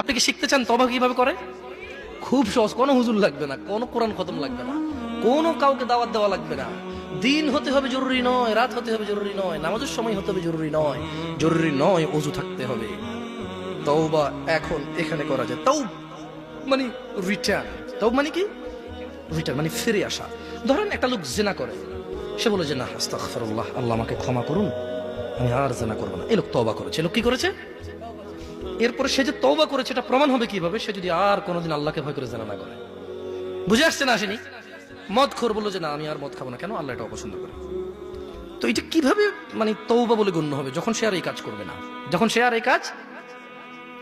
আপনি কি শিখতে চান তওবা কিভাবে করে? খুব সহজ, কোনো হুজুর লাগবে না, কোনো কোরআন খতম লাগবে না, কোনো কাউকে দাওয়াত দেওয়া লাগবে না। দিন হতে হবে জরুরি নয়, রাত হতে হবে জরুরি নয়, নামাজের সময় হতে হবে জরুরি নয়, জরুরি নয় ওযু থাকতে হবে। তওবা এখন এখানে করা যায়। মানে রিটার্ন। তওবা মানে কি? রিটার্ন মানে ফিরে আসা। ধরেন একটা লোক জিনা করে, সে বলে যে না আস্তাগফিরুল্লাহ, আল্লাহ আমাকে ক্ষমা করুন, আমি আর জিনা করব না। এই লোক তওবা করেছে। লোক কি করেছে? এরপরে সে যে তওবা করেছে এটা প্রমাণ হবে কিভাবে? সে যদি আর কোনোদিন আল্লাহকে ভয় করে জিনা না করে। বুঝে আসছে না? আসেনি? মদখোর বললো যে না আমি আর মদ খাবো না, কেন? আল্লাহ এটা অপছন্দ করে। তো এটা কিভাবে মানে তওবা বলে গণ্য হবে? যখন সে আর এই কাজ করবে না, যখন সে আর এই কাজ।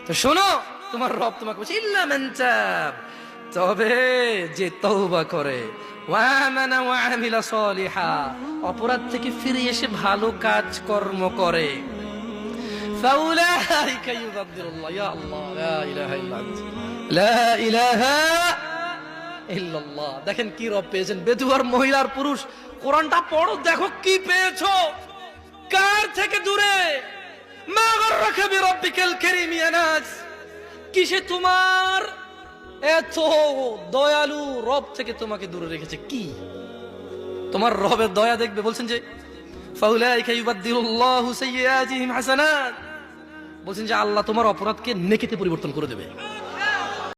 তো শোনো, তোমার রব তোমাকে বলছে ইল্লা মান তাব, তবে যে তওবা করে, ওয়া আমানা ওয়া আমিলা সলিহা, অপরাধ থেকে ফিরে এসে ভালো কাজ কর্ম করে, ফাউলাইকা ইউবাদদিরুল্লাহ, ইয়া আল্লাহ লা ইলাহা ইল্লা আনতা, লা ইলাহা ইল্লাল্লাহ। দেখেন কি রব পেয়েছেন, বেদুয়ার মহিলার পুরুষ। কোরআনটা পড়ো, দেখো কি পেয়েছো, কার থেকে দূরে। মা গররাকা বিরাব্বিকাল কারীম ইয়া নাস, কিসে তোমার এত দয়ালু রব থেকে তোমাকে দূরে রেখেছে? কি তোমার রবের দয়া দেখবে? বলছেন যে ফাউলাইকা ইউবাদদিলুল্লাহু সাইয়্যাতিহিম হাসানাত, বলছেন যে আল্লাহ তোমার অপরাধকে নেকিতে পরিবর্তন করে দেবে।